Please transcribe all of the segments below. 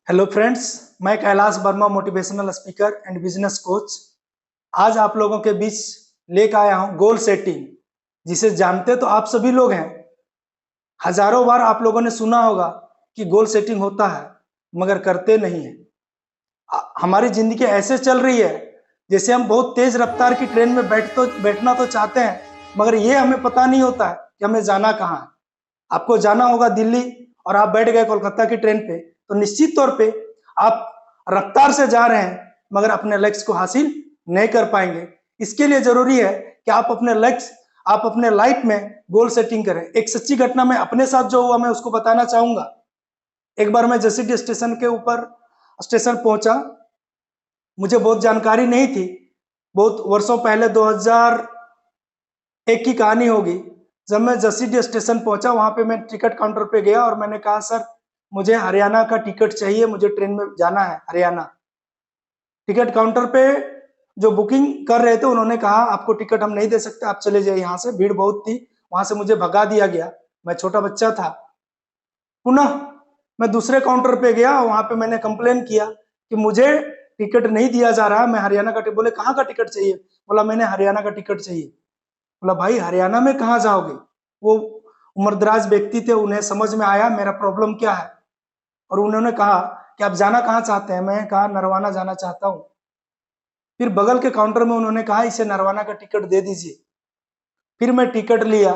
Hello friends, मैं Kailash Verma, motivational speaker and business coach. आज आप लोगों के बीच लेकर आया हूं गोल सेटिंग, जिसे जानते तो आप सभी लोग हैं। हजारों बार आप लोगों ने सुना होगा कि गोल सेटिंग होता है, मगर करते नहीं है। हमारी जिंदगी ऐसे चल रही है जैसे हम बहुत तेज रफ्तार की ट्रेन में बैठना तो चाहते हैं, मगर ये हमें पता नहीं होता है कि हमें जाना कहाँ है। आपको जाना होगा दिल्ली और आप बैठ गए कोलकाता की ट्रेन पे, तो निश्चित तौर पे आप रफ्तार से जा रहे हैं, मगर अपने लक्ष्य को हासिल नहीं कर पाएंगे। इसके लिए जरूरी है कि आप अपने लाइफ में गोल सेटिंग करें। एक सच्ची घटना में अपने साथ जो हुआ मैं उसको बताना चाहूंगा। एक बार मैं जसीडीह स्टेशन के ऊपर स्टेशन पहुंचा। मुझे बहुत जानकारी नहीं थी। बहुत वर्षों पहले 2001 की कहानी होगी। जब मैं जसीडीह स्टेशन पहुंचा, वहां पे मैं टिकट काउंटर पे गया और मैंने कहा, सर मुझे हरियाणा का टिकट चाहिए, मुझे ट्रेन में जाना है हरियाणा। टिकट काउंटर पे जो बुकिंग कर रहे थे उन्होंने कहा, आपको टिकट हम नहीं दे सकते, आप चले जाइए यहाँ से। भीड़ बहुत थी, वहां से मुझे भगा दिया गया। मैं छोटा बच्चा था। पुनः मैं दूसरे काउंटर पे गया, वहां पे मैंने कंप्लेन किया कि मुझे टिकट नहीं दिया जा रहा, मैं हरियाणा का टिकट। बोले कहाँ का टिकट चाहिए? बोला मैंने हरियाणा का टिकट चाहिए। बोला भाई हरियाणा में कहाँ जाओगे? वो उम्रदराज व्यक्ति थे, उन्हें समझ में आया मेरा प्रॉब्लम क्या है, और उन्होंने कहा कि आप जाना कहाँ चाहते हैं? मैं कहा नरवाना जाना चाहता हूँ। फिर बगल के काउंटर में उन्होंने कहा इसे नरवाना का टिकट दे दीजिए। फिर मैं टिकट लिया,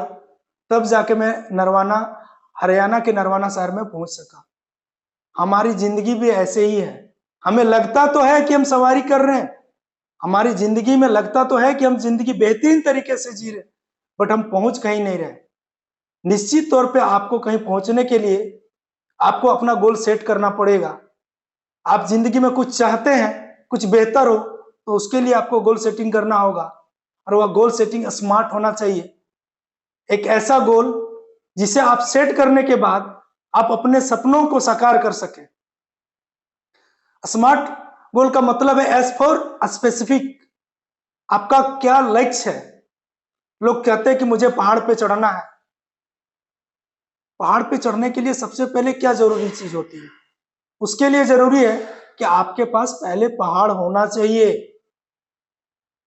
तब जाके मैं नरवाना, हरियाणा के नरवाना शहर में पहुंच सका। हमारी जिंदगी भी ऐसे ही है। हमें लगता तो है कि हम सवारी कर रहे हैं, हमारी जिंदगी में लगता तो है कि हम जिंदगी बेहतरीन तरीके से जी रहे, बट हम पहुंच कहीं नहीं रहे। निश्चित तौर पे आपको कहीं पहुंचने के लिए आपको अपना गोल सेट करना पड़ेगा। आप जिंदगी में कुछ चाहते हैं, कुछ बेहतर हो, तो उसके लिए आपको गोल सेटिंग करना होगा, और वह गोल सेटिंग स्मार्ट होना चाहिए। एक ऐसा गोल जिसे आप सेट करने के बाद आप अपने सपनों को साकार कर सके। स्मार्ट गोल का मतलब है एस फॉर स्पेसिफिक। आपका क्या लक्ष्य है? लोग कहते हैं कि मुझे पहाड़ पे चढ़ना है। पहाड़ पे चढ़ने के लिए सबसे पहले क्या जरूरी चीज होती है? उसके लिए जरूरी है कि आपके पास पहले पहाड़ होना चाहिए।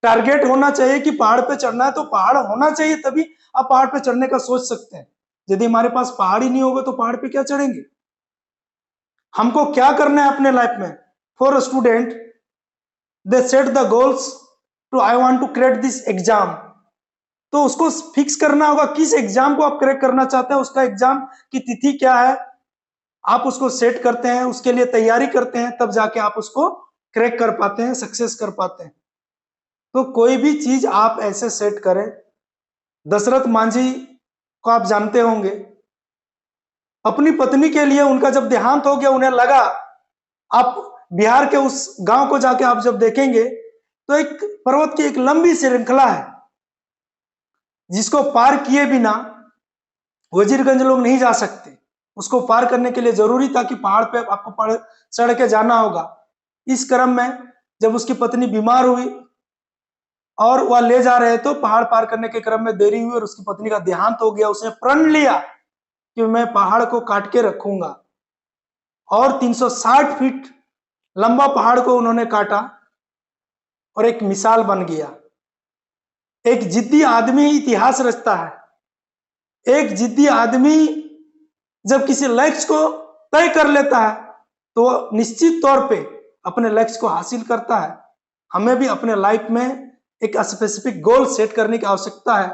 टारगेट होना चाहिए कि पहाड़ पे चढ़ना है तो पहाड़ होना चाहिए, तभी आप पहाड़ पे चढ़ने का सोच सकते हैं। यदि हमारे पास पहाड़ ही नहीं होगा तो पहाड़ पे क्या चढ़ेंगे? हमको क्या करना है अपने लाइफ में? For student, they set the goals to I want to crack this exam. तो उसको फिक्स करना होगा किस एग्जाम को आप क्रैक करना चाहते हैं, उसका एग्जाम की तिथि क्या है। आप उसको सेट करते हैं, उसके लिए तैयारी करते हैं, तब जाके आप उसको क्रैक कर पाते हैं, सक्सेस कर पाते हैं। तो कोई भी चीज आप ऐसे सेट करें। दशरथ मांझी को आप जानते होंगे। अपनी पत्नी के लिए उनका जब देहांत हो गया, उन्हें लगा, आप बिहार के उस गांव को जाके आप जब देखेंगे तो एक पर्वत की एक लंबी श्रृंखला है, जिसको पार किए बिना वजीरगंज लोग नहीं जा सकते। उसको पार करने के लिए जरूरी था कि पहाड़ पे आपको चढ़ के जाना होगा। इस क्रम में जब उसकी पत्नी बीमार हुई और वह ले जा रहे तो पहाड़ पार करने के क्रम में देरी हुई और उसकी पत्नी का देहांत हो गया। उसने प्रण लिया कि मैं पहाड़ को काट के रखूंगा, और 360 फीट लंबा पहाड़ को उन्होंने काटा और एक मिसाल बन गया। एक जिद्दी आदमी इतिहास रचता है। एक जिद्दी आदमी जब किसी लक्ष्य को तय कर लेता है तो निश्चित तौर पे अपने लक्ष्य को हासिल करता है। हमें भी अपने लाइफ में एक स्पेसिफिक गोल सेट करने की आवश्यकता है।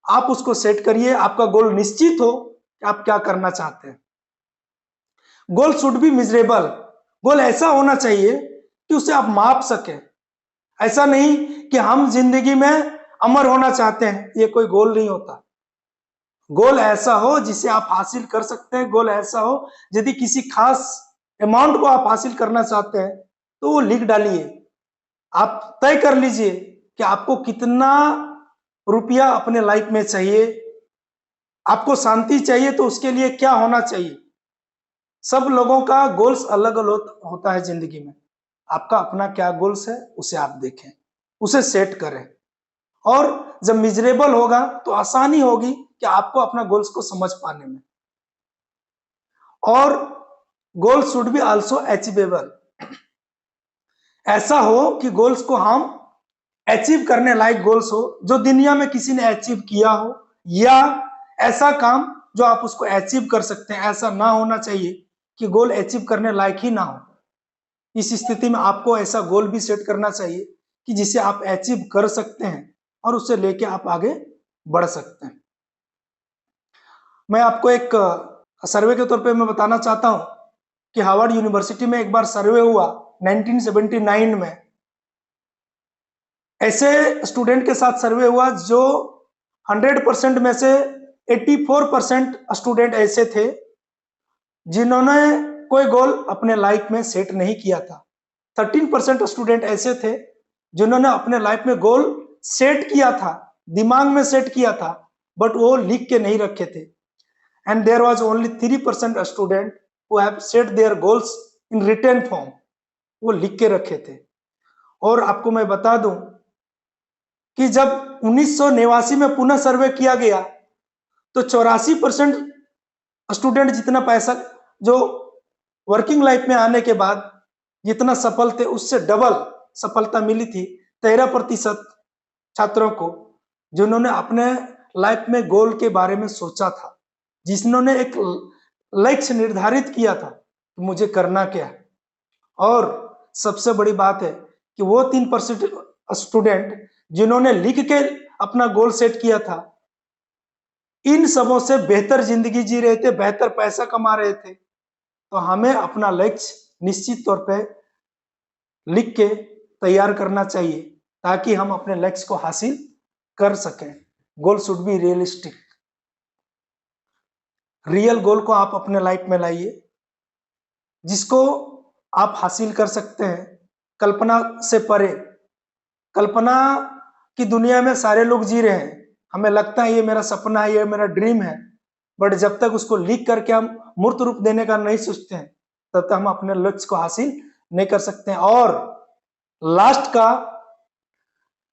आप उसको सेट करिए, आपका गोल निश्चित हो कि आप क्या करना चाहते हैं। Goal should be miserable. Goal ऐसा होना चाहिए कि उसे आप माप सके। ऐसा नहीं कि हम जिंदगी में अमर होना चाहते हैं, ये कोई गोल नहीं होता। गोल ऐसा हो जिसे आप हासिल कर सकते हैं। गोल ऐसा हो, यदि किसी खास अमाउंट को आप हासिल करना चाहते हैं तो वो लिख डालिए। आप तय कर लीजिए कि आपको कितना रुपया अपने लाइफ में चाहिए। आपको शांति चाहिए तो उसके लिए क्या होना चाहिए। सब लोगों का गोल्स अलग अलग होता है जिंदगी में। आपका अपना क्या गोल्स है उसे आप देखें, उसे सेट करें, और जब मिजरेबल होगा तो आसानी होगी कि आपको अपना गोल्स को समझ पाने में। और गोल शुड बी आल्सो अचीवेबल। ऐसा हो कि गोल्स को हम अचीव करने लायक गोल्स हो, जो दुनिया में किसी ने अचीव किया हो, या ऐसा काम जो आप उसको अचीव कर सकते हैं। ऐसा ना होना चाहिए कि गोल अचीव करने लायक ही ना हो। इस स्थिति में आपको ऐसा गोल भी सेट करना चाहिए कि जिसे आप अचीव कर सकते हैं और उसे लेके आप आगे बढ़ सकते हैं। मैं आपको एक सर्वे के तौर पे मैं बताना चाहता हूं कि हार्वर्ड यूनिवर्सिटी में एक बार सर्वे हुआ 1979 में। ऐसे स्टूडेंट के साथ सर्वे हुआ जो 100% में से 84% स्टूडेंट ऐसे थे जिन्होंने कोई गोल अपने लाइफ में सेट नहीं किया था। 13% स्टूडेंट ऐसे थे जिन्होंने अपने लाइफ में गोल सेट किया था, दिमाग में सेट किया था, बट वो लिख के नहीं रखे थे। And there was only 3% student who have set their goals in written form, वो लिख के रखे थे। और आपको मैं बता दूं कि जब 1989 में पुनः सर्वे किया गया तो 84% स्टूडेंट जितना पैसा जो वर्किंग लाइफ में आने के बाद जितना सफल थे उससे डबल सफलता मिली थी 13% छात्रों को, जिन्होंने अपने लाइफ में गोल के बारे में सोचा था, जिन्होंने एक लक्ष्य निर्धारित किया था कि मुझे करना क्या है। और सबसे बड़ी बात है कि वो 3% स्टूडेंट जिन्होंने लिख के अपना गोल सेट किया था, इन सबों से बेहतर जिंदगी जी रहे थे, बेहतर पैसा कमा रहे थे। तो हमें अपना लक्ष्य निश्चित तौर पे लिख के तैयार करना चाहिए ताकि हम अपने लक्ष्य को हासिल कर सकें। गोल शुड बी रियलिस्टिक। रियल गोल को आप अपने लाइफ में लाइए जिसको आप हासिल कर सकते हैं, कल्पना से परे। कल्पना की दुनिया में सारे लोग जी रहे हैं, हमें लगता है ये मेरा सपना है, ये मेरा ड्रीम है, बट जब तक उसको लिख करके हम मूर्त रूप देने का नहीं सोचते हैं तब तक हम अपने लक्ष्य को हासिल नहीं कर सकते हैं। और लास्ट का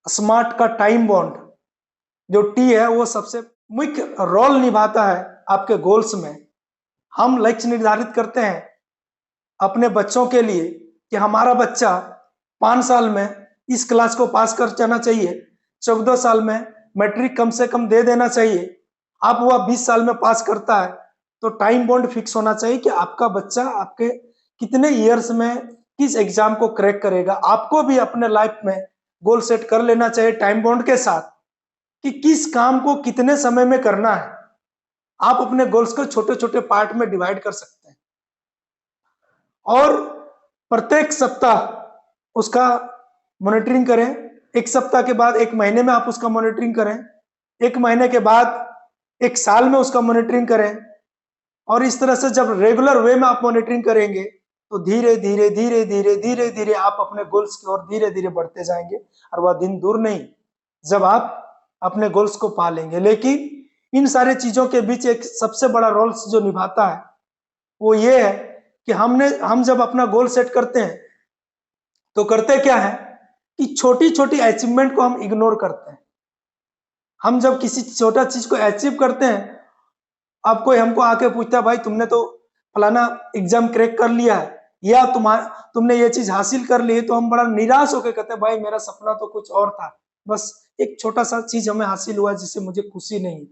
स्मार्ट का टाइम बॉन्ड जो टी है वो सबसे मुख्य रोल निभाता है आपके गोल्स में। हम लक्ष्य निर्धारित करते हैं अपने बच्चों के लिए कि हमारा बच्चा 5 साल में इस क्लास को पास कर जाना चाहिए, 14 साल में मैट्रिक कम से कम दे देना चाहिए। अब वह 20 साल में पास करता है तो टाइम बॉन्ड फिक्स होना चाहिए कि आपका बच्चा आपके कितने ईयर्स में किस एग्जाम को क्रैक करेगा। आपको भी अपने लाइफ में गोल सेट कर लेना चाहिए टाइम बॉन्ड के साथ कि किस काम को कितने समय में करना है। आप अपने गोल्स को छोटे छोटे पार्ट में डिवाइड कर सकते हैं और प्रत्येक सप्ताह उसका मॉनिटरिंग करें। एक सप्ताह के बाद 1 महीने में आप उसका मॉनिटरिंग करें, 1 महीने के बाद 1 साल में उसका मॉनिटरिंग करें। और इस तरह से जब रेगुलर वे में आप मॉनिटरिंग करेंगे तो धीरे धीरे धीरे धीरे धीरे धीरे आप अपने गोल्स की ओर धीरे धीरे बढ़ते जाएंगे और वह दिन दूर नहीं जब आप अपने गोल्स को पा लेंगे। लेकिन इन सारे चीजों के बीच एक सबसे बड़ा रोल जो निभाता है वो ये है कि हम जब अपना गोल सेट करते हैं तो करते क्या है कि छोटी छोटी अचीवमेंट को हम इग्नोर करते हैं। हम जब किसी छोटा चीज को अचीव करते हैं, अब कोई हमको आके पूछता है भाई तुमने तो फलाना एग्जाम क्रैक कर लिया है या तुमने ये चीज हासिल कर ली है, तो हम बड़ा निराश होकर कहते हैं भाई मेरा सपना तो कुछ और था, बस एक छोटा सा चीज हमें हासिल हुआ जिससे मुझे खुशी नहीं।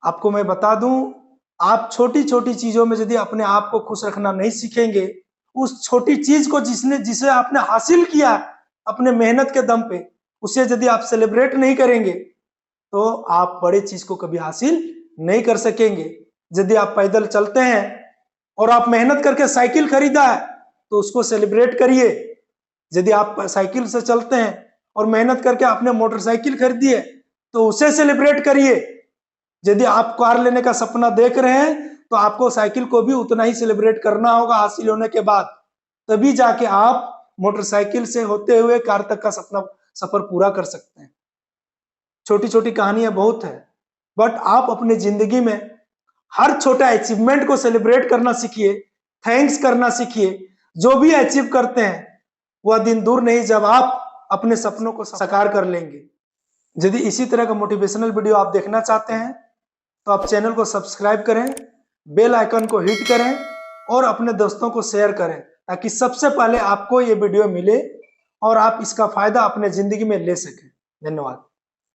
आपको मैं बता दूं, आप छोटी छोटी चीजों में यदि अपने आप को खुश रखना नहीं सीखेंगे, उस छोटी चीज को जिसे आपने हासिल किया अपने मेहनत के दम पे, उसे यदि आप सेलिब्रेट नहीं करेंगे तो आप बड़े चीज को कभी हासिल नहीं कर सकेंगे। यदि आप पैदल चलते हैं और आप मेहनत करके साइकिल खरीदा है तो उसको सेलिब्रेट करिए। यदि आप साइकिल से चलते हैं और मेहनत करके आपने मोटरसाइकिल खरीदी है तो उसे सेलिब्रेट करिए। यदि आप कार लेने का सपना देख रहे हैं तो आपको साइकिल को भी उतना ही सेलिब्रेट करना होगा हासिल होने के बाद, तभी जाके आप मोटरसाइकिल से होते हुए कार तक का सफर पूरा कर सकते हैं। छोटी छोटी कहानियां बहुत है, बट आप अपनी जिंदगी में हर छोटा अचीवमेंट को सेलिब्रेट करना सीखिए, थैंक्स करना सीखिए। जो भी अचीव करते हैं वह दिन दूर नहीं जब आप अपने सपनों को साकार कर लेंगे। यदि इसी तरह का मोटिवेशनल वीडियो आप देखना चाहते हैं तो आप चैनल को सब्सक्राइब करें, बेल आइकन को हिट करें और अपने दोस्तों को शेयर करें ताकि सबसे पहले आपको ये वीडियो मिले और आप इसका फायदा अपने जिंदगी में ले सकें। धन्यवाद।